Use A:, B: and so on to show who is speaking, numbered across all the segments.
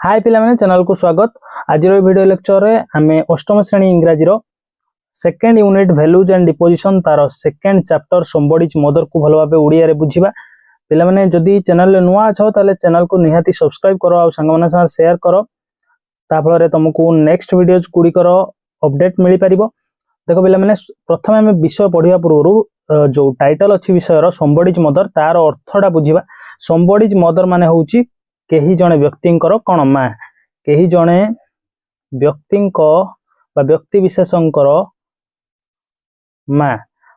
A: हाय पिलाने चैनल को स्वागत। आज वीडियो लेक्चर रे आमे अष्टम श्रेणी इंग्राजी रो second unit values and disposition तार second chapter somebody's mother को भलो भाबे ओडिया रे बुझिबा। पिलाने जदी चैनल रे नुआ अछो ताले चैनल को निहाती सब्सक्राइब करो आ संग माने साथ शेयर करो ता फल रे तुमको नेक्स्ट वीडियोज गुडी करो अपडेट मिली परिबो। देखो पिलाने प्रथम आमे विषय पढिबा पूर्व जो टाइटल अछि विषय रो समबडी इज मदर तार अर्थडा बुझिबा। समबडी इज मदर माने होउची केही जणे व्यक्तिंकर कोन मां, केही जणे व्यक्तिंको बा व्यक्ति विशेषंकर मां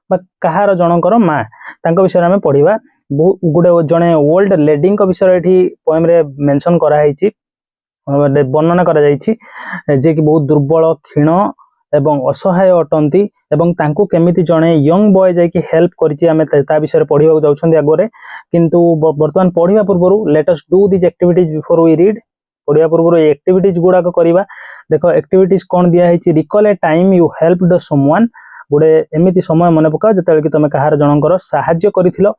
A: बा कहार जनकर मां तांको विषय रे हमें पढिबा। गुडे जणे ओल्ड लेडी को विषय एठी पोएम रे मेंशन करा हैची, वर्णना करा जायछि जे कि बहुत दुर्बल क्षीण एवं असहाय अटंती एवं तांको केमिति जणे यंग बॉय जाय कि हेल्प करिछि हमें ता विषय रे पढिबा जाउछन्ती आगोरे। किंतु वर्तमान पढिबा पूर्वरु let us do this activities before we read. पढिबा पूर्वरु ए एक्टिविटीज गुडा को करिबा। देखो एक्टिविटीज कोन दिया हैछि, recall a time you helped someone, गुडे एमिति समय मने पका जतले कि तमे कहार जनकर सहाय्य करिथिलो।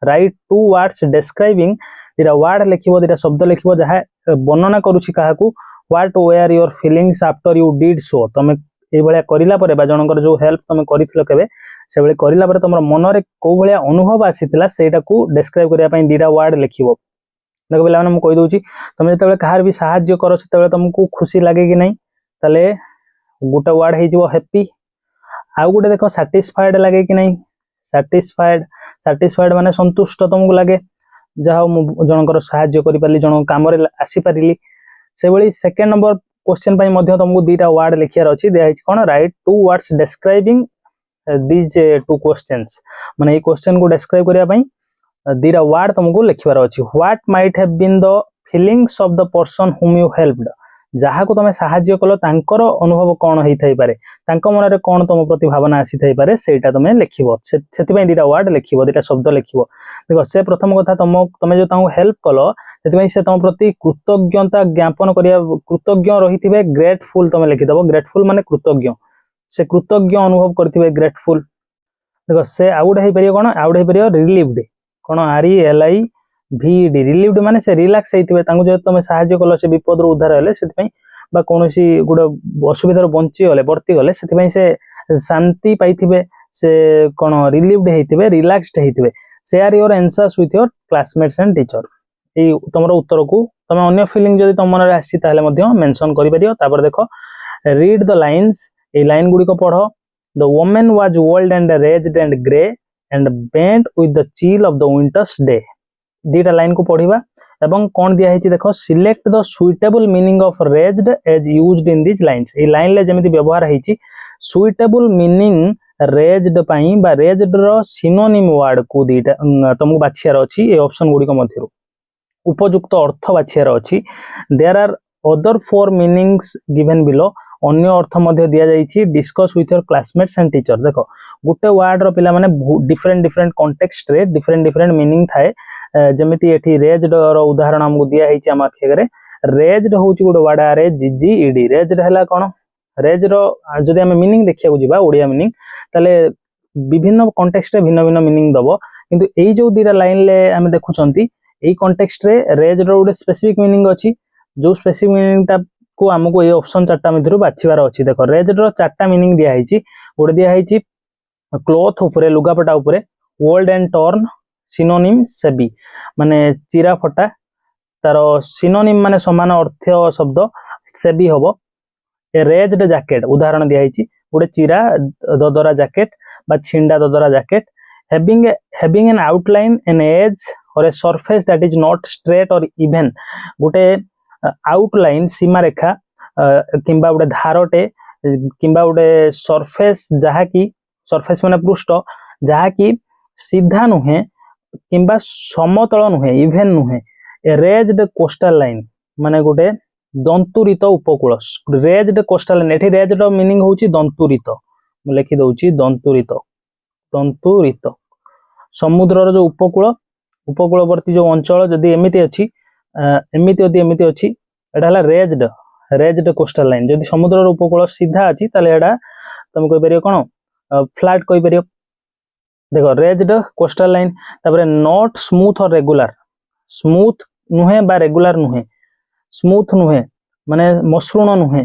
A: राइट टू वर्ड्स डिस्क्राइबिंग, दिरा वर्ड लिखिबो, दिरा शब्द लिखिबो जहा वर्णना करूछि काहाकू। What were your feelings after you did so, तमे ए भलिया करिला परे बा जनकर जो हेल्प तमे करिथिलो केबे से बेले करिला परे तमरो मन रे को भलिया अनुभव आसीतिला सेटा को डिस्क्राइब करिया पई दिरा वर्ड लिखिबो। देखो बेला माने म कहि दोछि तमे जतबे कहार भी सहाय्य करो सेतबे तुमको खुशी लागे कि नहीं, तले गुटा वर्ड हे जिवो हैप्पी। आ गुटे देखो सैटिस्फाइड लागे कि नहीं, सैटिस्फाइड, सैटिस्फाइड माने संतुष्ट तुमको लागे जहा मु जनकर सहाय्य करि पाली, जन काम रे आसी पारिली। से बळी सेकंड नंबर क्वेश्चन पई मध्ये तुमको दीटा वर्ड लिखियार अछि, दे आइछ कोन write two words describing these two questions, माने ए क्वेश्चन को डिस्क्राइब करिया पई दीटा वर्ड तुमको लिखिबार अछि। What might have been the feelings of the person whom you helped, जहा को तमे सहाय्य कलो तांकर अनुभव कोन हेइ थाई पारे, तांको मन रे कोन तुम प्रति भावना आसी थाई पारे सेटा तमे लिखिबो। सेति पई दीटा वर्ड लिखिबो, दीटा शब्द लिखिबो। देखो से प्रथम कथा तमे जो तांको हेल्प कलो सेति पई से तुम प्रति कृतज्ञता ज्ञापन करिया, कृतज्ञ रहिथिबे, ग्रेटफुल तमे लिखि दबो। ग्रेटफुल माने कृतज्ञ, से कृतज्ञ अनुभव करथिबे, ग्रेटफुल। देखो से आउट हेइ परियो कोन, आउट हेइ परियो relieved cone, R E L I भी डी, रिलीव्ड माने से रिलैक्स हेइथिबे, तांको जे तमे सहाय्य कलो से विपद रो उद्धार हेले सेति पई बा कोनोसी गुडे असुविधा रो बंची गले, वर्ती गले, सेति पई से शांति पाइथिबे, से कोन रिलीव्ड हेइथिबे, रिलैक्स्ड हेइथिबे। Share your answers with your classmates and teacher, ए तमरो उत्तर को तमे अन्य फीलिंग जदी तम मन रे आसी ताले मध्ये मेंशन करि परियो। तापर देखो रीड द लाइन्स, ए लाइन गुडी को पढो। The woman was old and ragged and grey and bent with the chill of the winter's day. दीटा लाइन को पढिबा एवं कोन दिया हेछि देखो, select the suitable meaning of ragged as used in this lines. ए लाइन ले जेमिति व्यवहार हेछि सुइटेबल मीनिंग रेज्ड पई बा रेज्ड रो सिनोनिम वर्ड को दीटा तुमको बाछियार अछि। ए ऑप्शन गुडी को मध्यरु उपयुक्त अर्थ बाछियार अछि। There are other four meanings given below, अन्य अर्थ मध्ये दिया जाइछि। Discuss with your classmates and teacher, देखो गुटे वर्ड रो पिला माने डिफरेंट डिफरेंट कॉन्टेक्स्ट रे डिफरेंट डिफरेंट मीनिंग थाए। जेमिति एठी रेज्ड रो उदाहरण हमकु दिया हेछि हम आखेगरे। रेज्ड होउछि गुटे word, R A G G E D. Raised हला कोन, रेज रो जदि हम मीनिंग देखिया जिबा ओडिया मीनिंग, तले विभिन्न कॉन्टेक्स्ट रे भिन्न भिन्न मीनिंग दबो। किंतु एई जो दीरा लाइन ले हम देखुचंती एई कॉन्टेक्स्ट रे रेज रो गुटे स्पेसिफिक मीनिंग अछि, जो स्पेसिफिक मीनिंग ता को हमको ए ऑप्शन चारटा मध्यरु बाछिबार अछि। देखो रेज रो चारटा मीनिंग दिया हेछि। गुटे दिया हेछि क्लॉथ ऊपरे, लुगापटा ऊपरे। Old and turn synonym SEBI, माने चिरा फटा, तारो सिनोनिम माने समान अर्थ शब्द सेबी हबो। ए रेज्ड जैकेट उदाहरण दिया हेछि, गुटे चिरा ददरा जैकेट बा छिंडा ददरा jacket. Having an outline, an edge or a surface that is not straight or even, गुटे आउटलाइन सीमा रेखा किंबा गुटे धारटे किंबा गुटे सरफेस, जहा की सरफेस माने पृष्ठ, जहा की सीधा नुहे किंबा समतल नुहे, इवन नुहे। ए रेज्ड कोस्टल लाइन माने गुटे दंतुरित उपकूल। रेज्ड कोस्टल लाइन, एठी रेज्ड रो मीनिंग होउची दंतुरित, मु लिखि दउची दंतुरित। दंतुरित समुद्र रो जो उपकूल, उपकूलवर्ती जो अंचल जदी एमिति अछि, एमिति अछि, एटा हला रेज्ड, रेज्ड कोस्टल लाइन। जदी समुद्र रो उपकूल सीधा अछि ताले एटा तुम कहि परियो कोन, फ्लैट कहि परियो। देखो रेज्ड कोस्टल लाइन। तापरे नॉट स्मूथ और रेगुलर, स्मूथ नुहे बा रेगुलर नुहे, स्मूथ नुहे माने मसृण नुहे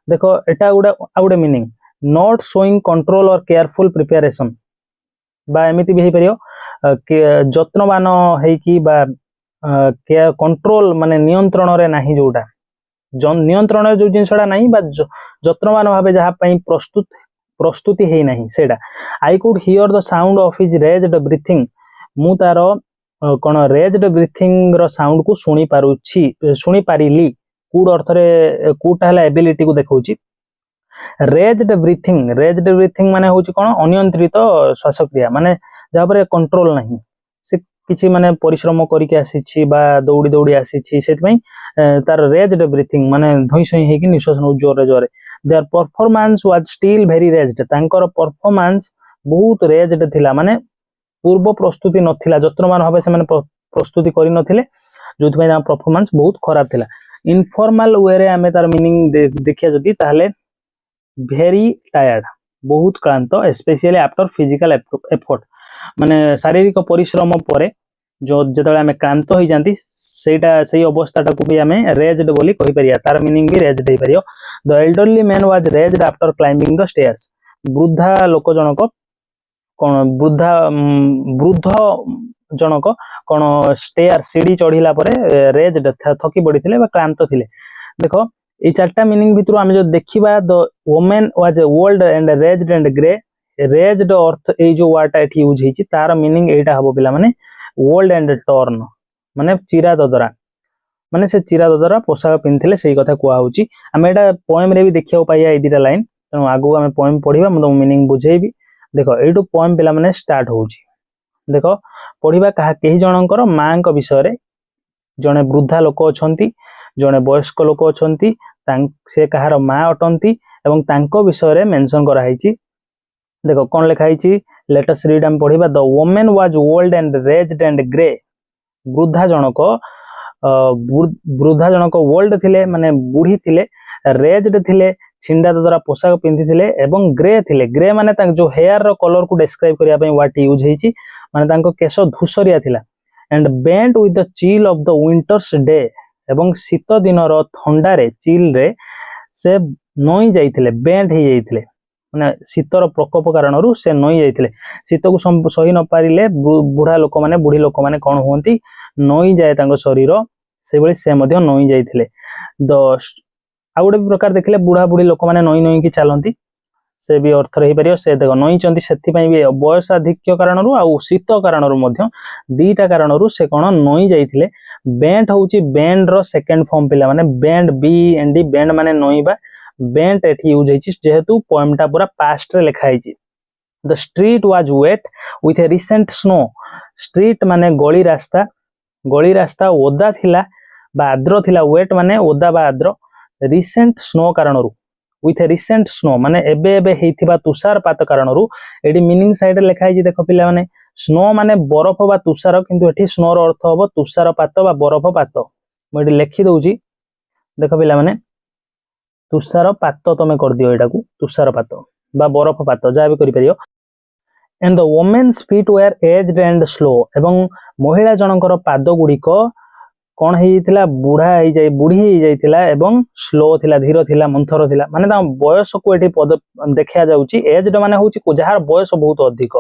A: देख एटा गोटे मीनिंग नॉट शोइंग कंट्रोल और केयरफुल प्रिपरेशन बा एमिति भी हे परियो जत्नवान हेकी बा कंट्रोल माने नियंत्रण रे नाही जोटा नियंत्रण जो जिनसडा नहीं बा जत्नवान भाबे जहा पई प्रस्तुति हे नहीं सेडा I could hear the sound of his ragged breathing मु तार कोन रेज्ड ब्रीथिंग रो साउंड को सुनी पारिली कुड अर्थ रे कुटा हला एबिलिटी को देखौची रेज्ड ब्रीथिंग माने होची कोन अनियंत्रित श्वासक्रिया माने जहा पर कंट्रोल नहीं से किछि माने परिश्रम करिके आसीछि बा दौड़ी दौड़ी आसीछि सेति पई तार रेज्ड ब्रीथिंग माने धोई सोई हेकी निश्वास न जोरे जोरे their performance was still very raised तांकर परफॉर्मेंस बहुत रेज्ड थिला माने पूर्व प्रस्तुति नथिला जत्नवान भाबे से माने प्रस्तुति करि नथिले जोथि पई परफॉर्मेंस बहुत खराब थिला इनफॉर्मल वे रे हमें तार मीनिंग देखिया जदी ताहले वेरी टायर्ड बहुत क्लांत स्पेशली आफ्टर फिजिकल एफर्ट माने शारीरिक परिश्रम परे जो जतले हमें क्लांत हो जांती सेटा सही अवस्थाटा को भी हमें रेज्ड बोली कहि परिया तार मीनिंग भी रेज्ड हे परियो the elderly man was raised after climbing the stairs वृद्धा लोक जनक कोन वृद्ध जनक कोन स्टेयर सीढ़ी चढ़िला परे रेज्ड थकी पड़िथिले बा क्लांत थिले देखो ए चारटा मीनिंग भितरु आमे जो देखिबा the women was old and ragged and grey ragged अर्थ ए जो वर्डटा एठी यूज हिची तार मीनिंग एटा हबो पिला माने ओल्ड एंड टर्न माने चिरा ददरा माने से चिरा ददरा पोशाक पिनथिले सेही कथा कुआ होची आमे एटा पोएम रे भी देखियो पाइया ए दिटा लाइन तनो आगु आमे पोएम पढिबा म मीनिंग बुझेइबी देखो एटु पोएम पिला माने स्टार्ट होची देखो पढिबा कहा केही जनकर मांक विषय रे जने वृद्धा लोक अछंती जने वयस्क लोक अछंती से कहार मां अटंती एवं तांको विषय रे मेंशन करा हिची देखो कोन लिखा हिची लेट अस रीड हम पढिबा the women was old and ragged and grey वृद्धा जनक ओल्ड थिले माने बुढ़ी थिले रेज्ड थिले छिंडा द्वारा पोशाक पिंधि थिले एवं ग्रे माने तांक जो हेयर रो कलर को डिस्क्राइब करिया पई व्हाट यूज हिची माने तांको केश धूसरिया थिला and bent with the chill of the winter's day एवं शीत दिन रो ठंडा रे चिल रे से नई जाइथिले बेंट हे जाइथिले माने शीतर प्रकोप कारणरू से नई जाइथिले शीत को सही न पारिले बुढ़ा लोक माने बुढ़ी लोक माने कोन होंती नई जाए तांको शरीर से बळे से मध्य नई जाइथिले द आउडे प्रकार देखले बुढ़ा बुढ़ी लोक माने नई नई की चलंती से भी अर्थ रही परियो से देखो नई चंती सेथि पई भी बयस अधिक्य कारणरू आ शीत कारणरू मध्य दीटा कारणरू से कोन नई जाइथिले बेंट होची बेंड रो सेकंड फॉर्म पिला माने bend B and D bend माने नईबा बेंट एठी यूज हिची जेहेतु पोएम टा पूरा पास्ट रे लिखा हिची the street was wet with a recent snow street माने गली रास्ता ओदा थिला बा आद्र थिला वेट माने ओदा बा आद्र रिसेंट स्नो कारणरू विथ ए रिसेंट स्नो माने एबे हेइथिबा तुषारपात कारणरू एडी मीनिंग साइड रे लिखा हिची देखो पिला माने स्नो माने बरफ बा तुषार किंतु एठी स्नो रो अर्थ हबो तुषारपात बा बरफपात म एडी लिखि दउची देखो पिला माने तुषारपात तमे कर दियो एटा को तुषारपात बा बरफपात जा भी करि परियो and the women's feet were aged and slow एवं महिला जनकर पाद गुड़िक कौन हेइथिला बुढ़ी हे जाइथिला एवं स्लो थिला धीर थिला मंथर थिला माने ता बयस को एठी पद देखिया जाउची एज्ड माने होची जहार बयस बहुत अधिक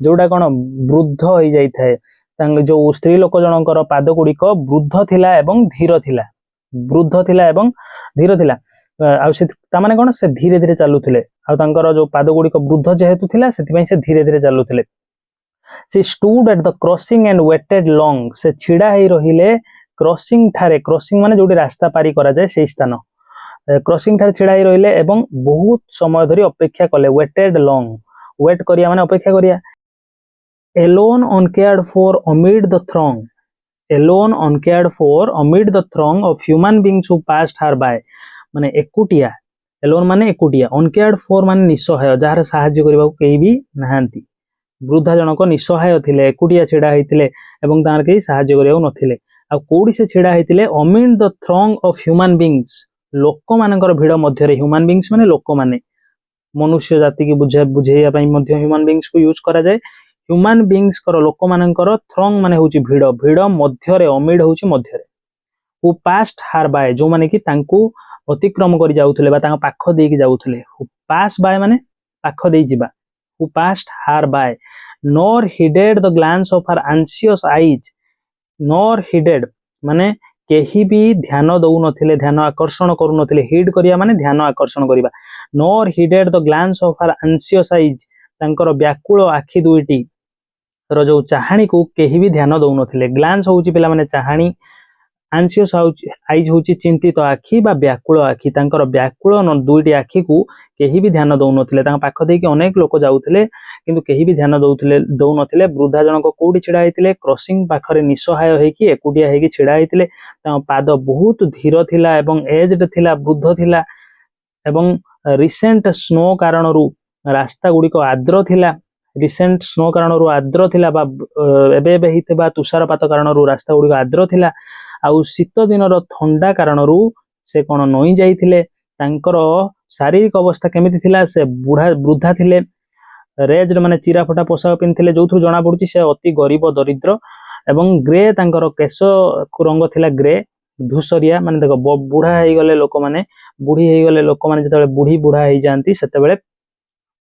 A: जोटा कोन वृद्ध हे जाइथाय तांग जो स्त्री लोक जनकर पाद गुड़िक वृद्ध थिला एवं धीर थिला आ से ता माने कोन से धीरे धीरे चालुथिले आ तांकर जो पाद गुड़िक वृद्ध जेहेतु थिला सेति पई से धीरे धीरे चालुथिले से stood at the crossing and waited long से छिड़ा हे रहिले क्रॉसिंग माने जोटी रास्ता पारी करा जाय से स्थान क्रॉसिंग ठारे छिड़ा हे रहिले एवं बहुत समय धरि अपेक्षा कले वेटेड लॉन्ग वेट करिया माने अपेक्षा करिया alone uncared for amid the throng of human beings who passed her by माने एकुटिया alone माने एकुटिया uncared for माने निसहाय जहार सहाय्य करबा केही भी नाहंती वृद्धा जनक निसहाय थिले एकुटिया छिड़ा हेतिले एवं तार केही सहाय्य करिया नथिले आ कोडी से छिड़ा हेतिले amid the throng of human beings लोक मानकर भीड़ मध्य रे ह्यूमन बीइंग्स माने लोक माने मनुष्य जाति की बुझेया पई मध्य ह्यूमन बीइंग्स को यूज करा जाय ह्यूमन बीइंग्स कर लोक मानकर थ्रंग माने होची भीड़ मध्य रे अमिड होची मध्य रे हु पास्ट हार बाय जो माने कि तांकू अतिक्रम करी जाउथले बा तांका पाख देकी जाउथले हु पास बाय माने पाख देई जिबा who passed her by nor heeded the glance of her anxious eyes nor heeded माने केही भी ध्यान दउ नथिले ध्यान आकर्षण करू नथिले हिड करिया माने ध्यान आकर्षण करिबा nor heeded the glance of her anxious eyes तांकर व्याकुल आखि दुईटी रो जो चाहाणी को केही भी ध्यान दउ नथिले ग्लांस होउची पिला माने चाहाणी आंशियस आईज होउची चिंतित आखि बा व्याकुल आखि तांकर व्याकुल दुईटी आखि को केही भी ध्यान दउ नथिले तांका पाख देकी अनेक लोक जाउथिले किंतु केही भी ध्यान दउ नथिले वृद्धा जनक कोडी छिडा हैतिले क्रॉसिंग पाखरे निसहाय हेकी एकुडिया हेकी छिडा हैतिले तांका पाद बहुत धीर थिला एवं एज्ड थिला वृद्ध थिला एवं रिसेंट स्नो कारणरू रास्ता गुडी को आद्र थिला रिसेंट स्नो कारणरू आद्र थिला बा एबे एबे हितबा तुषारपात कारणरू रास्ता गुडी को आद्र थिला आउ शीत दिन ठंडा कारणरू से कोन नई जाइथिले तांकर शारीरिक अवस्था केमिति थिला से बुढ़ा वृद्धा थिले रेज माने चिरा फटा पोशाक पिनथिले जोथु जना पडुची से अति गरीब दरिद्र एवं ग्रे तांकर केश रंग थिला ग्रे धूसरिया माने देखो बुढ़ा हेई गले लोक माने बुढ़ी हेई गले लोक माने जतबे बुढ़ी बुढ़ा हेई जानती सेतेबेले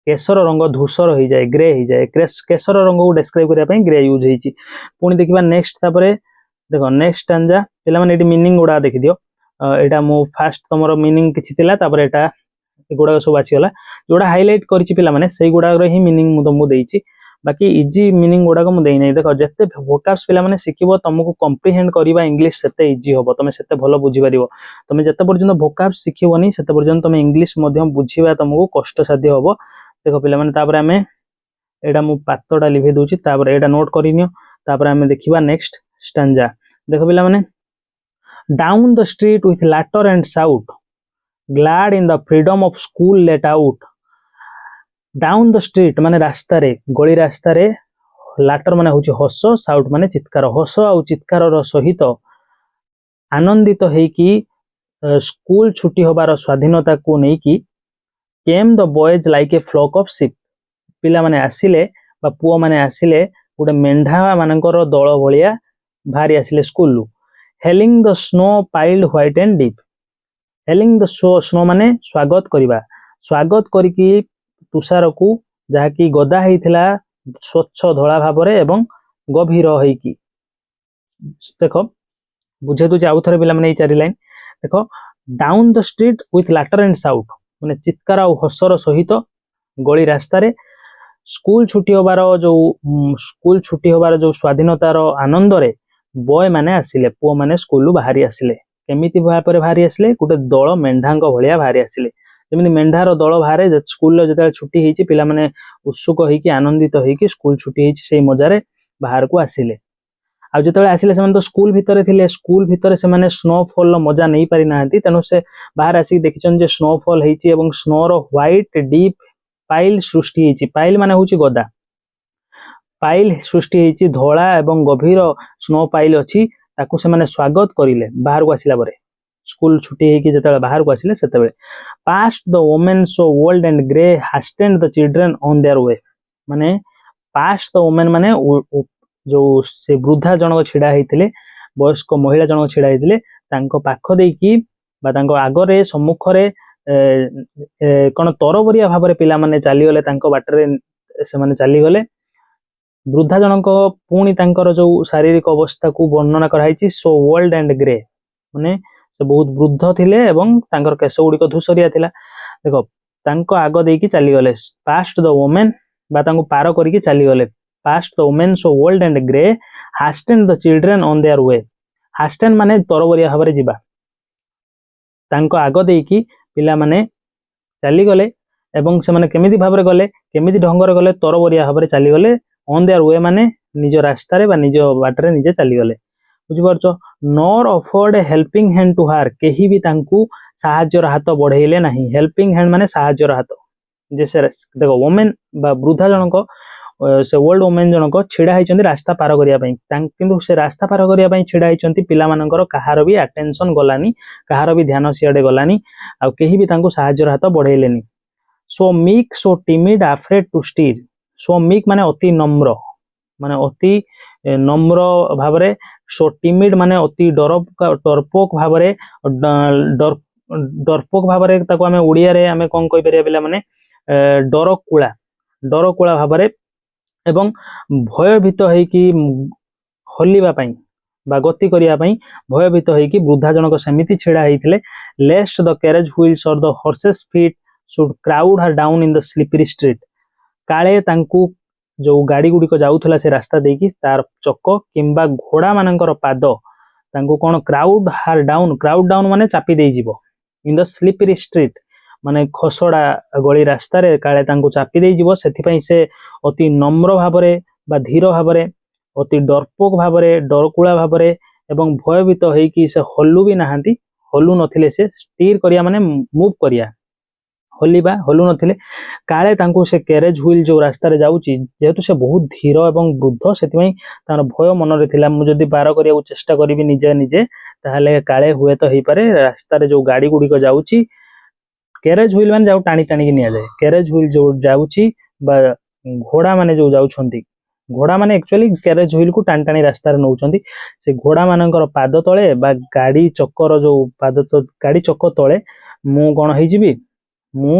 A: केशर रंग धूसर हो जाए ग्रे हो जाए केशर रंग को डिस्क्राइब करिया पई ग्रे यूज हेची पुनी देखिबा नेक्स्ट तापरे देखो नेक्स्ट स्टैंजा पिला माने एटी मीनिंग गुडा देखि दियो एटा मो फास्ट तमरो मीनिंग किछि थिला तापरे एटा एगुडा सब आछि गला जोडा हाइलाइट करिछि पिला माने सेई गुडा रो ही मीनिंग मु तमु देइछि बाकी इजी मीनिंग गुडा को मु देइ नै देखो जत्ते वोकैब्स पिला माने सिखिबो तमको कॉम्प्रिहेंड करिबा इंग्लिश सेते इजी होबो तमे सेते भलो बुझि पारिबो तमे जत्ते पर्यंत वोकैब्स सिखिबोनी सेते पर्यंत तमे इंग्लिश मध्यम बुझिबा तमको कष्ट साध्य होबो देखो पिला माने तापरे हमें एटा मु पातोडा लिखि दोछि तापरे एटा नोट करिनियो तापरे हमें देखिबा नेक्स्ट स्टैंजा देखो पिला माने down the street with laughter and shout glad in the freedom of school let out down the street माने रास्ता रे गली रास्ता रे लाटर माने होछि हस शाउट माने चित्कार हस आ चित्कार रो सहित आनंदित हेई कि स्कूल छुट्टी होबार स्वाधीनता को नै कि came the boys like a flock of sheep पिला माने आसिले बा पुओ माने आसिले गोटे मेंढा मानकर दल भलिया भारी आसिले स्कूल लु hailing the snow piled white and deep hailing the snow माने स्वागत करिबा स्वागत करिकी तुषार को जहाँकि गदा हेइथिला स्वच्छ धला भाबरे एवं गभीर हेइकी देखो बुझे तो आउ थरे पिला माने चारि लाइन देखो down the street with laughter and shout माने चित्कार आ हसर सहित गली रास्ता रे स्कूल छुट्टी होबार जो स्वाधीनतार आनंद रे बॉय माने आसिले पुओ माने स्कूल बाहरी आसिले केमिति भापरे बाहरी आसिले गोटे दल मेंढांक भलिया बाहरी आसिले जेमिति मेंढार दल बाहरे स्कूल जते छुट्टी हेची पिला माने उत्सुक हेकी आनंदित हेकी स्कूल छुट्टी हेची सेई मजारे बाहर को आसिले आ जते आसिले से तो स्कूल भितरे थिले स्कूल भितरे से माने स्नोफॉल मजा नहीं पारि नाहंती तेनु से बाहर आसी देखिछन जे स्नोफॉल हेची एवं स्नो रो व्हाइट डीप पाइल सृष्टि हेची पाइल माने होची गदा पाइल सृष्टि हेची धोला एवं गभीर स्नो पाइल अछि ताकू से माने स्वागत करिले बाहर को आसिला बरे स्कूल छुट्टी हेकी जते बाहर को आसिले सेते past the women so old and grey hastened the children on their way माने पास्ट द वुमेन माने जो से वृद्धा जनक छिड़ा हेतिले वयस्क महिला जनक छिड़ा हेतिले तांको पाख देकी बा तांको आगरे सम्मुखरे कोन तरबरिया भाबरे पिला माने चाली गले तांको बाटरे से माने चाली गले वृद्धा जनक पुणी तांकर जो शारीरिक अवस्था को वर्णना कराई सो ओल्ड एंड ग्रे माने से बहुत वृद्ध थिले एवं तांकर केश गुड़िक धूसरिया थिला देखो तांको आग देकी चाली गले पास्ट द वुमेन बा तांको पार करिकी चाली गले past the women so old and grey hastened the children on their way hastened माने तरबरिया भाबरे जिबा तांको आग देकी पिला माने चाली गले एवं से माने केमिति भाबरे गले केमिति ढंगरे गले तरबरिया भाबरे चाली गले ऑन देयर वे माने निज रास्ता रे बा निज बाटरे निजे चाली गले बुझि परछो nor offered a helping hand to her केही भी तांकू सहाय्यर हाथ बढ़ेइले नाही हेल्पिंग हैंड माने सहाय्यर हाथ जैसे देखो वुमेन बा वृद्धा जनक से ओल्ड वुमेन जनक छिड़ा होइचंती रास्ता पार करिया पई किंतु से रास्ता पार करिया पई छिड़ा होइचंती पिला मानकर कहार भी अटेंशन गलानी कहार भी ध्यान सियाडे गलानी आ केही भी तांकू सहाय्यर हाथ बढ़ेइलेनी so meek so timid afraid to stir so meek माने अति नम्र माने अति नम्र भाव सो टिमिड माने अति डरपोक भाव डरपोक भाव आम ओडिया आम कौन कहीपर पिला माने डरकुला भाव एवं भयभीत होइकी हलिबा पई बा गति करिया पई भयभीत होइकी वृद्धा जनक सेमिति छिड़ा होइथिले लेस्ट द कैरेज व्हील्स और the horses feet should crowd her down in the slippery street काले तांकू जो गाड़ी गुड़िक जाऊला से रास्ता देकी तार चक किंबा घोड़ा मानकर पाद तांकू कौन क्राउड डाउन माने चापी दे जीवो इन द स्लिपरी स्ट्रीट माने खसड़ा गली रास्ता रे काले तांकू चापी दे जीवो सेथिपई से अति नम्र भावरे बा धीर भावरे अति डरपोक भावरे डरकुला भावरे एवं भयभीत होइकी से हल्लू भी नाहांती हल्लू नथिले से स्टीर करिया माने मूव करिया हलिबा हल्लू नथिले काले तांकू से कैरेज व्हील जो रास्ता रे जाउची जेहेतु से बहुत धीर एवं वृद्ध सेथिपई तार भय मन रे थिला मु जदी पार करिया चेष्टा करिवि निजे निजे ताहले काले हुए तो हेई पारे रास्ता रे जो गाड़ी गुडी को जाउची कैरेज व्हील माने जाउ टाणी टाणी के निया जाए कैरेज व्हील जो जाउची बा घोड़ा माने जो जाउछंती घोड़ा माने एक्चुअली कैरेज व्हील को टाणी टाणी रास्ता रे नउछंती से घोड़ा मानकर पाद तळे बा गाड़ी चक्कर जो पाद तो गाड़ी चक्क तळे मु कोन हेई जिवि मु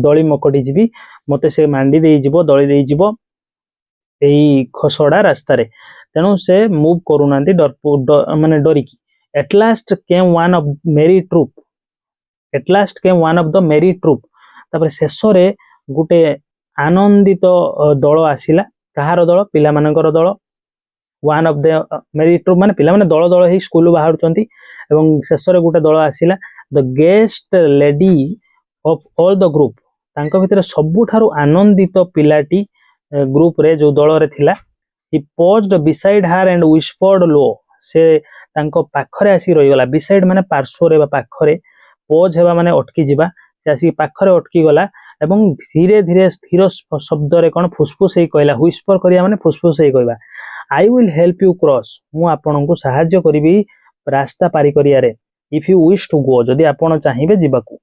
A: दली मकटी जीवी मते से मांडी दे जीवो दली दे जीवो एई खसड़ा रास्ता रे तेणु से मूव करूनांती माने डरिकी at last came one of मेरी ट्रूप तापर शेष रे गुटे आनंदित दल आसिला कहार दल पिला मानकर दल वन ऑफ द मेरी ट्रूप माने पिला माने दल दल ही स्कूल बाहरचंती एवं शेष रे गुटे दल आसिला the gayest laddie of all the group तांको भितर सबुठारु आनंदित पिलाटी ग्रुप रे जो दल रे थिला he paused beside her and whispered low से तांको पाखरे आसी रही गला बिसाइड माने पार्श्व रे बा पाखरे पॉज हेबा माने अटकी जिबा से आसी पाखरे अटकी गला एवं धीरे धीरे स्थिर शब्द रे कोन फुसफुस हे कहला व्हिस्पर करिया माने फुसफुस हे कहबा I will help you cross मु आपनकु सहाय्य करिवि रास्ता पारी करिया रे if you wish to go जदी आपण चाहिबे जिबाकू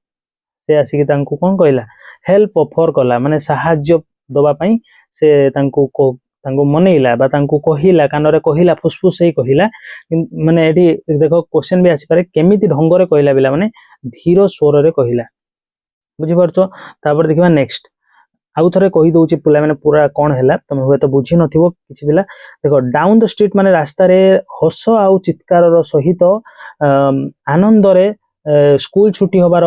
A: से आसिक तांकू कौन कहला हेल्प ऑफर कला माने सहाय्य दबा पई से तांकू मनैला बा तांकू कहिला कानरे कहिला फुसफुस हे कहिला माने एठी देखो क्वेश्चन भी आसी पारे केमिति ढंग रे कहिला बिला माने धीर स्वर रे कहिला बुझि परछो तापर देखिबा नेक्स्ट आउ थरे कहि दउची पुला माने पूरा कोन हैला तमे होय तो बुझी नथिबो किछि बिला देखो डाउन द स्ट्रीट माने रास्ता रे हस आउ चित्कार रो सहित आनंद रे स्कूल छुट्टी होबार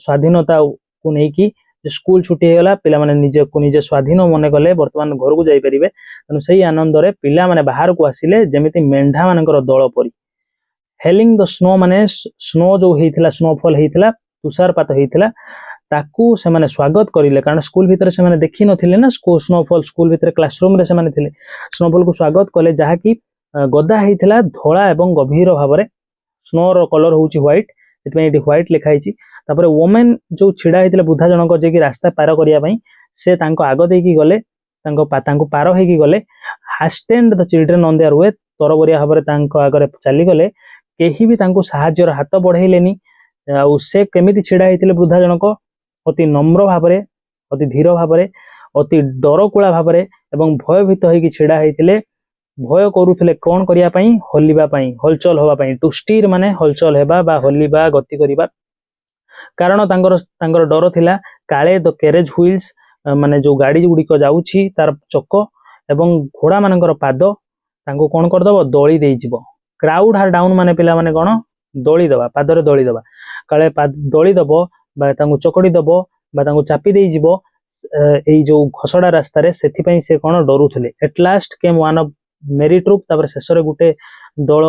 A: स्वाधीनता को नहीं कि स्कूल छुट्टी होगा पिला माने निजे को निजे स्वाधीन मन कले वर्तमान घर को जाई परिबे तनु सही आनंद रे पिला माने बाहर को आसिले जेमिति मेंढा मानकर दल परी हेलिंग द स्नो माने स्नो जो हेइथिला स्नोफॉल हेइथिला तुषारपात हेइथिला ताकू से माने स्वागत करिले कारण स्कूल भीतर से माने देखि नथिले ना स्नोफॉल स्कूल भीतर क्लासरूम रे से माने थिले स्नोफॉल को स्वागत कले जहा कि गदा हेइथिला धोळा एवं गभीर भाबरे स्नो रो कलर होउची व्हाइट एतमे एटी व्हाइट लिखा हिची तापर वोमेन जो छिड़ा हेतिले बुद्धा जनक जे कि रास्ता पार करिया पई से तांको आगो देकी गले तांको पार हेकी गले hastened the children on their way तरबरिया भाबरे तांको आगरे चली गले केही भी तांको सहाय्यर हाथ बढ़ेलेनी आ से केमिति छिड़ा हेतिले बुद्धा जनक अति नम्र भाबरे अति धीर भाबरे अति डरकुला भाबरे एवं भयभीत होइकी छिड़ा हेतिले भय करूथिले कोन करिया पई हलिबा पई हलचल होबा पई टू स्टीर माने हलचल हेबा बा हलिबा गति करिबा कारण तांगर डर थिला काले द कैरेज व्हील्स माने जो गाड़ी गुडी को जाउची तार चक्क एवं घोड़ा मानकर पाद तांको कोन कर दबो दळी देई जिवो क्राउड हार डाउन माने पिला माने कोन दळी दबा पादरे दळी दबा काले दळी दबो बा तांको चकड़ी दबो बा तांको चापी देई जिवो एई जो घसड़ा रास्ता रे सेथि पई से कोन डरुथिले at last came one of मेरी ट्रूप तापर शेषरे गुटे दल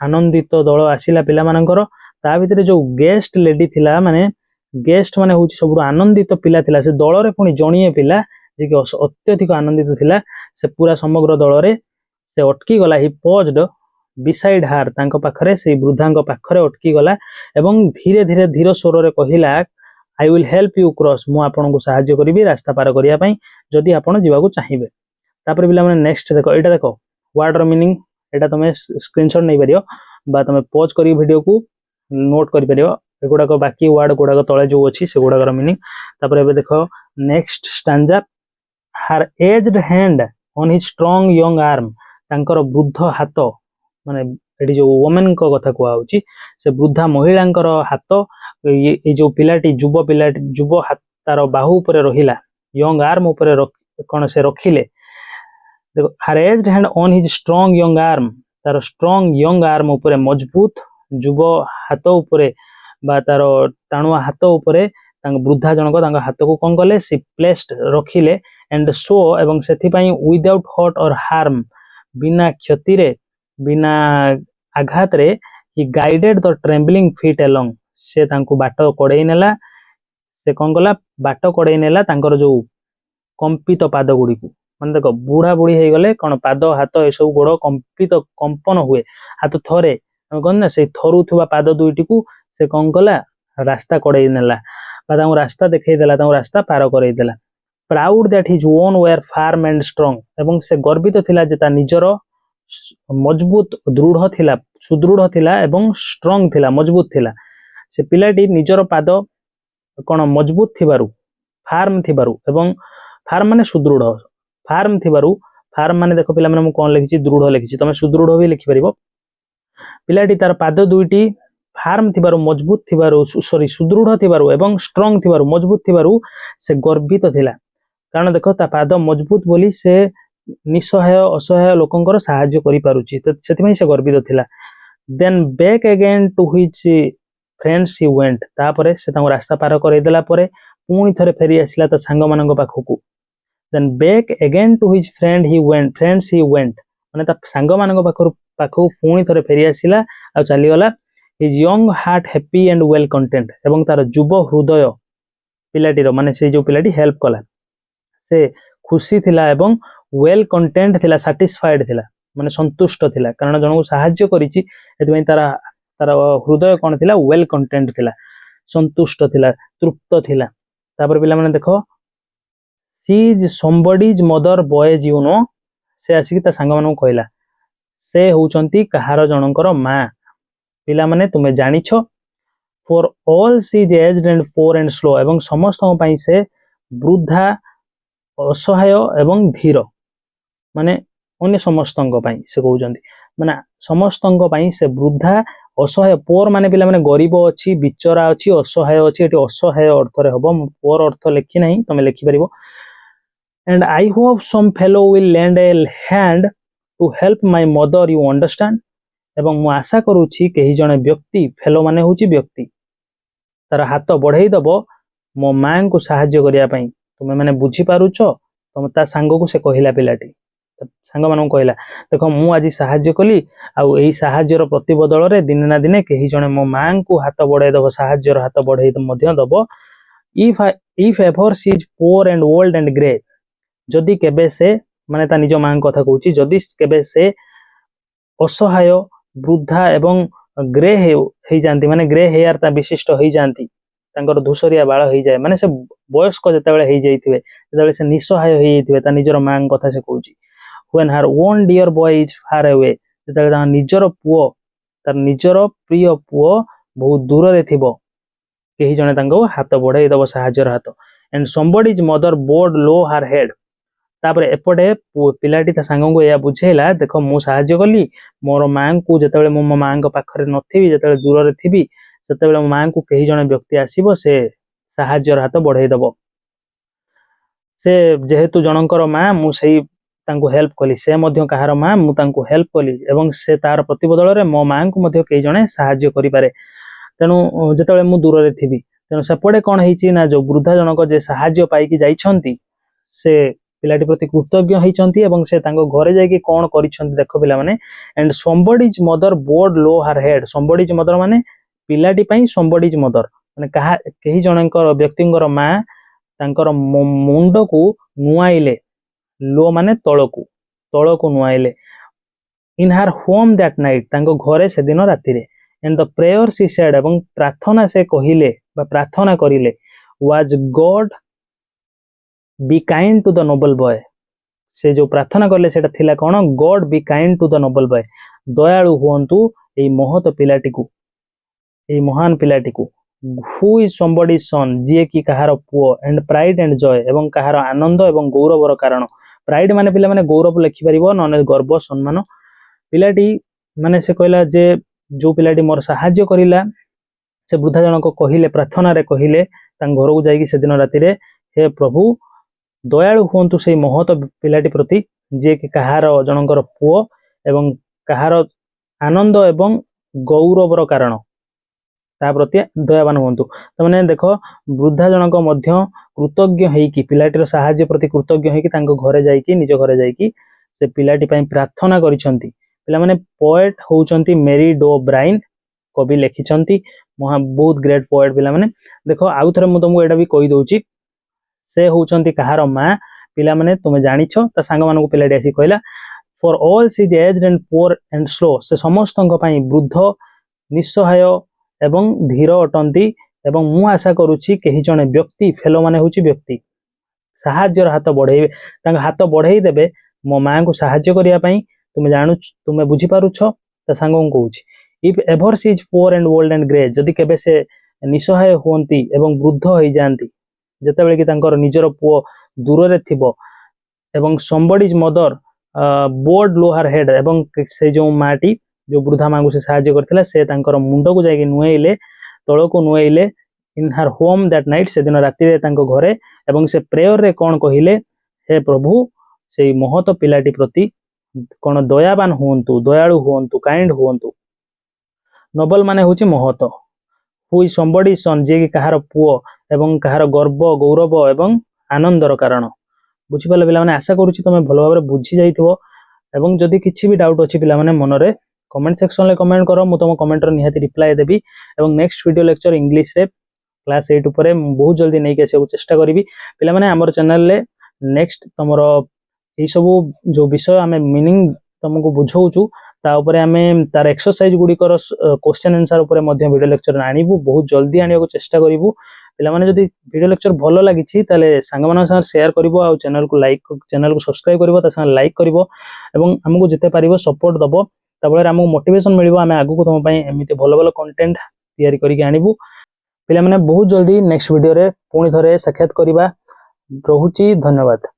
A: आनंदित दल आसिला पिला मानकर ता भितरे जो गेस्ट लेडी थिला माने गेस्ट माने होची सबु आनंदित पिला थिला से दल रे पुनी जणिए पिला जे कि अत्यधिक आनंदित थिला से पूरा समग्र दल रे से अटकी गला ही पॉज्ड बिसाइड हार तांको पाखरे से वृद्धांको पाखरे अटकी गला एवं धीरे धीरे धीर स्वर रे कहिला आई विल हेल्प यू क्रॉस मु आपन को सहाय्य करिवि रास्ता पार करिया पई जदी आपन जीवा को चाहिबे तापर पिला माने नेक्स्ट देखो एटा देखो वर्ड रो मीनिंग एटा तमे स्क्रीनशॉट नै परियो बा तमे पॉज करी वीडियो को नोट करि परियो एगुडा को बाकी वर्ड गुडा को तळे जो अछि से गुडा रो मीनिंग तापर एबे देखो next stanza her aged hand on his strong young arm ତାଙ୍କର ବୃଦ୍ଧ ହାତ ମାନେ ଏଠି ଯୋଉ ଓମେନଙ୍କ କଥା କୁହାଯାଉଛି ସେ ବୃଦ୍ଧା ମହିଳାଙ୍କର ହାତ ଏଇ ଯୋଉ ପିଲାଟି ଯୁବ ତାର ବାହୁ ଉପରେ ରହିଲା ୟଙ୍ଗ ଆର୍ମ ଉପରେ କଣ ସେ ରଖିଲେ her raised hand on his strong young arm ତାର strong young arm ଉପରେ ମଜବୁତ ଯୁବ ହାତ ଉପରେ ବା ତାର ଟାଣୁଆ ହାତ ଉପରେ ତାଙ୍କ ବୃଦ୍ଧା ଜଣକ ତାଙ୍କ ହାତକୁ କଣ କଲେ ସେ ପ୍ଲେସ୍ଡ ରଖିଲେ and so ଏବଂ ସେଥିପାଇଁ without hurt or harm ବିନା କ୍ଷତିରେ ବିନା ଆଘାତରେ he guided the trembling feet along ସେ ତାଙ୍କୁ ବାଟ କଢେଇ ନେଲା ସେ କଣ କଲା ବାଟ କଢେଇ ନେଲା ତାଙ୍କର ଯୋଉ କମ୍ପିତ ପାଦ ଗୁଡିକୁ ମାନେ ଦେଖ ବୁଢା ବୁଢୀ ହେଇଗଲେ କଣ ପାଦ ହାତ ଏସବୁ ଗୋଡ କମ୍ପନ ହୁଏ ହାତ ଥରେ କଣ ନା ସେଇ ଥରୁଥିବା ପାଦ ଦୁଇଟିକୁ ସେ କଣ କଲା ରାସ୍ତା କଢେଇ ନେଲା ବା ତାଙ୍କୁ ରାସ୍ତା ଦେଖେଇ ଦେଲା ତାଙ୍କୁ ରାସ୍ତା ପାର କରେଇ ଦେଲା proud that his own were firm and strong ଏବଂ ସେ ଗର୍ବିତ ଥିଲା ଯେ ତା ନିଜର ମଜବୁତ ଦୃଢ ଥିଲା ସୁଦୃଢ ଥିଲା ଏବଂ ଷ୍ଟ୍ରଙ୍ଗ ଥିଲା ମଜବୁତ ଥିଲା ସେ ପିଲାଟି ନିଜର ପାଦ କଣ ମଜବୁତ ଥିବାରୁ ଫାର୍ମ ଥିବାରୁ ଏବଂ ଫାର୍ମ ମାନେ ସୁଦୃଢ ଫାର୍ମ ଥିବାରୁ ଫାର୍ମ ମାନେ ଦେଖ ପିଲାମାନେ ମୁଁ କଣ ଲେଖିଛି ଦୃଢ ଲେଖିଛି ତମେ ସୁଦୃଢ ବି ଲେଖିପାରିବ ପିଲାଟି ତାର ପାଦ ଦୁଇଟି ଫାର୍ମ ଥିବାରୁ ମଜବୁତ ଥିବାରୁ ସୁଦୃଢ ଥିବାରୁ ଏବଂ ଷ୍ଟ୍ରଙ୍ଗ ଥିବାରୁ ମଜବୁତ ଥିବାରୁ ସେ ଗର୍ବିତ ଥିଲା କାରଣ ଦେଖ ତା ପାଦ ମଜବୁତ ବୋଲି ସେ ନିଃସହାୟ ଅସହାୟ ଲୋକଙ୍କର ସାହାଯ୍ୟ କରିପାରୁଛି ସେଥିପାଇଁ ସେ ଗର୍ବିତ ଥିଲା then back again to his friends he went ତାପରେ ସେ ତାଙ୍କୁ ରାସ୍ତା ପାର କରେଇଦେଲା ପରେ ପୁଣି ଥରେ ଫେରି ଆସିଲା ତା ସାଙ୍ଗମାନଙ୍କ ପାଖକୁ then back again to his friends he went ମାନେ ତା ସାଙ୍ଗମାନଙ୍କ ପାଖକୁ ପୁଣି ଥରେ ଫେରି ଆସିଲା ଆଉ ଚାଲିଗଲା his young heart happy and well content ଏବଂ ତାର ଯୁବ ହୃଦୟ ପିଲାଟିର ମାନେ ସେ ଯୋଉ ପିଲାଟି ହେଲ୍ପ କଲା ସେ ଖୁସି ଥିଲା ଏବଂ well content ଥିଲା satisfied ଥିଲା ମାନେ ସନ୍ତୁଷ୍ଟ ଥିଲା କାରଣ ଜଣକୁ ସାହାଯ୍ୟ କରିଛି ସେଥିପାଇଁ ତାର ହୃଦୟ କଣ ଥିଲା well content ଥିଲା ସନ୍ତୁଷ୍ଟ ଥିଲା ତୃପ୍ତ ଥିଲା ତାପରେ ପିଲାମାନେ ଦେଖ she is somebody's mother boys you know ସେ ଆସିକି ତା ସାଙ୍ଗମାନଙ୍କୁ କହିଲା ସେ ହଉଛନ୍ତି କାହାର ଜଣଙ୍କର ମା ପିଲାମାନେ ତୁମେ ଜାଣିଛ for all she is aged and poor and slow ଏବଂ ସମସ୍ତଙ୍କ ପାଇଁ ସେ ବୃଦ୍ଧା ଅସହାୟ ଏବଂ ଧୀର ମାନେ ଅନ୍ୟ ସମସ୍ତଙ୍କ ପାଇଁ ସେ କହୁଛନ୍ତି ମାନେ ସମସ୍ତଙ୍କ ପାଇଁ ସେ ବୃଦ୍ଧା ଅସହାୟ ପୋର ମାନେ ପିଲାମାନେ ଗରିବ ଅଛି ବିଚରା ଅଛି ଅସହାୟ ଅଛି ଏଠି ଅସହାୟ ଅର୍ଥରେ ହବ ମୁଁ ପୋର ଅର୍ଥ ଲେଖି ନାହିଁ ତମେ ଲେଖିପାରିବ and I hope some fellow will lend a hand to help my mother you understand ଏବଂ ମୁଁ ଆଶା କରୁଛି କେହି ଜଣେ ବ୍ୟକ୍ତି ଫେଲୋ ମାନେ ହଉଛି ବ୍ୟକ୍ତି ତାର ହାତ ବଢେଇ ଦବ ମୋ ମାଙ୍କୁ ସାହାଯ୍ୟ କରିବା ପାଇଁ ତୁମେ ମାନେ ବୁଝିପାରୁଛ ତମେ ତା ସାଙ୍ଗକୁ ସେ କହିଲା ପିଲାଟି ସାଙ୍ଗମାନଙ୍କୁ କହିଲା ଦେଖ ମୁଁ ଆଜି ସାହାଯ୍ୟ କଲି ଆଉ ଏଇ ସାହାଯ୍ୟର ପ୍ରତିବଦଳରେ ଦିନେ ନା ଦିନେ କେହି ଜଣେ ମୋ ମାଙ୍କୁ ହାତ ବଢେଇ ଦବ ସାହାଯ୍ୟର ହାତ ବଢେଇ ମଧ୍ୟ ଦବ if ever she is poor and old and grey ଯଦି କେବେ ସେ ମାନେ ତା ନିଜ ମାଙ୍କ କଥା କହୁଛି ଯଦି କେବେ ସେ ଅସହାୟ ବୃଦ୍ଧା ଏବଂ ଗ୍ରେ ହେଇଯାନ୍ତି ମାନେ ଗ୍ରେ ହେୟାର ତା ବିଶିଷ୍ଟ ହେଇଯାନ୍ତି ତାଙ୍କର ଧୂସରିଆ ବାଳ ହେଇଯାଏ ମାନେ ସେ ବୟସ୍କ ଯେତେବେଳେ ହେଇଯାଇଥିବେ ଯେତେବେଳେ ସେ ନିଃସହାୟ ହେଇଯାଇଥିବେ ତା ନିଜର ମାଙ୍କ କଥା ସେ କହୁଛି when her own dear boy is far away ଯେତେବେଳେ ତାଙ୍କ ନିଜର ପୁଅ ତାର ନିଜର ପ୍ରିୟ ପୁଅ ବହୁତ ଦୂରରେ ଥିବ କେହି ଜଣେ ତାଙ୍କୁ ହାତ ବଢେଇ ଦବ ସାହାଯ୍ୟର ହାତ and somebody's mother bowed low her head ତାପରେ ଏପଟେ ପିଲାଟି ତା ସାଙ୍ଗଙ୍କୁ ଏହା ବୁଝେଇଲା ଦେଖ ମୁଁ ସାହାଯ୍ୟ କଲି ମୋର ମାଙ୍କୁ ଯେତେବେଳେ ମୁଁ ମୋ ମାଙ୍କ ପାଖରେ ନଥିବି ଯେତେବେଳେ ଦୂରରେ ଥିବି ସେତେବେଳେ ମୋ ମାଙ୍କୁ କେହି ଜଣେ ବ୍ୟକ୍ତି ଆସିବ ସେ ସାହାଯ୍ୟର ହାତ ବଢେଇ ଦବ ସେ ଯେହେତୁ ଜଣଙ୍କର ମା ମୁଁ ସେଇ ତାଙ୍କୁ ହେଲ୍ପ କଲି ସେ ମଧ୍ୟ କାହାର ମା ମୁଁ ତାଙ୍କୁ ହେଲ୍ପ କଲି ଏବଂ ସେ ତାର ପ୍ରତିବଦଳରେ ମୋ ମାଙ୍କୁ ମଧ୍ୟ କେହି ଜଣେ ସାହାଯ୍ୟ କରିପାରେ ତେଣୁ ଯେତେବେଳେ ମୁଁ ଦୂରରେ ଥିବି ତେଣୁ ସେପଟେ କଣ ହେଇଛି ନା ଯୋଉ ବୃଦ୍ଧା ଜଣକ ଯେ ସାହାଯ୍ୟ ପାଇକି ଯାଇଛନ୍ତି ସେ ପିଲାଟି ପ୍ରତି କୃତଜ୍ଞ ହେଇଛନ୍ତି ଏବଂ ସେ ତାଙ୍କ ଘରେ ଯାଇକି କଣ କରିଛନ୍ତି ଦେଖ ପିଲାମାନେ and somebody's mother bowed low her head somebody's mother ମାନେ ପିଲାଟି ପାଇଁ somebody's mother ମାନେ କେହି ଜଣଙ୍କର ବ୍ୟକ୍ତିଙ୍କର ମା ତାଙ୍କର ମୁଣ୍ଡକୁ ନୁଆଇଲେ लो ମାନେ ତଳକୁ ନୁଆଇଲେ in her home that night ତାଙ୍କ ଘରେ ସେଦିନ ରାତିରେ and the prayer she said ଏବଂ ପ୍ରାର୍ଥନା ସେ କହିଲେ ବା ପ୍ରାର୍ଥନା କରିଲେ was God be kind to the noble boy ସେ ଯୋଉ ପ୍ରାର୍ଥନା କଲେ ସେଟା ଥିଲା କଣ God be kind to the noble boy ଦୟାଳୁ ହୁଅନ୍ତୁ ଏଇ ମହତ ପିଲାଟିକୁ ଏଇ ମହାନ ପିଲାଟିକୁ who is somebody's son ଯିଏ କି କାହାର ପୁଅ and pride and joy ଏବଂ କାହାର ଆନନ୍ଦ ଏବଂ ଗୌରବର କାରଣ प्राइड माने पिला माने गौरव लिखि परिबो नने गर्व सम्मान पिलाटी माने से कहला जे जो पिलाटी मोर सहाय्य करिला से वृद्धा जनक कहिले प्रार्थना रे कहिले तांग घर को जाई से दिन राति रे हे प्रभु दयालु हुंतु से महत पिलाटी प्रति जे कि कहार जनकर पुओ एवं कहार आनंद एवं गौरवर कारण ता प्रति दयावान हुंतु त माने देखो वृद्धा जनक मध्य कृतज्ञ हेकी पिलाटीर सहाय्य प्रति कृतज्ञ हेकी तांको घरे जाईकी निज घरे जाईकी से पिलाटी पई प्रार्थना करिसंती पिला माने पोएट होउचंती मेरी डो ब्राइन कवि लिखिसंती बहुत ग्रेट पोएट पिला माने देखो आउ थरे मु तुमको एटा भी कहि दउची से होउचंती कहार मां पिला माने तुमे जानिछो त सांग मानको पिलाटी आसी कहला for all she's aged and poor and slow से समस्तଙ୍କ ପାଇଁ वृद्ध निस्सहाय एवं धीर अटंती एवं मु आशा करूची केही जणे व्यक्ति फेलो माने होची व्यक्ति साहाय्यर हाथ बढ़ेबे तांग हाथ बढ़ेई देबे मो मां को सहाय्य करिया पई तुमे जानु तुमे बुझी पारुछो त सांगो कहूची if ever she is poor and old and grey जदि केबे से निस्सहाय होंती एवं वृद्ध होई जानती जेतेबेले कि तांकर निजर पुओ दूर रे थिबो एवं somebody's mother बोर्ड लोहार हेड एवं से जो माटी जो वृद्धा मां को से सहाय्य करथिला से तांकर मुंडो को जाके नुएले तळ को नुएले इन हर होम दैट नाइट से दिन राति रे तांको घरे एवं से प्रेयर रे कोन कहिले हे प्रभु से महत पिलाटी प्रति कोन दयावान होंतु दयालु होंतु काइंड होंतु नोबल माने होची महत हु इज somebody सन जे कि कहार पुओ एवं कहार गर्व गौरव एवं आनंदर कारण बुझिपाले पिला माने आशा करूची तमे भलो भाबरे बुझी जाइथिबो एवं जदि किछि भी डाउट अछि पिला माने मनरे कमेंट सेक्शन ले कमेंट करो मु तम कमेंट रो निहाती रिप्लाई देबी एवं नेक्स्ट वीडियो लेक्चर इंग्लिश रे क्लास 8 ऊपर बहुत जल्दी नै के आसे चेष्टा करिवि पिला माने हमर चैनल ले नेक्स्ट तमरो ए सब जो विषय हमें मीनिंग तुमको बुझाऊचु ता ऊपर हमें तार एक्सरसाइज गुडी कर क्वेश्चन आंसर ऊपर मध्ये वीडियो लेक्चर आनिबु बहुत जल्दी आनिया को चेष्टा करिवु पिला माने जदि वीडियो लेक्चर भलो लागिछि ताले संग मानन संग शेयर करिवो आ चैनल को सब्सक्राइब करिवो ता संग लाइक करिवो एवं हमको जते पारिवो सपोर्ट दबो तबले हमको मोटिवेशन मिलिवो हमें आगु को तुम पई एमिते भलो भलो कंटेंट तयारी करिके आनिबु पिला माने बहुत जल्दी नेक्स्ट वीडियो रे पुणी थरे साक्षात करिबा रहुची धन्यवाद।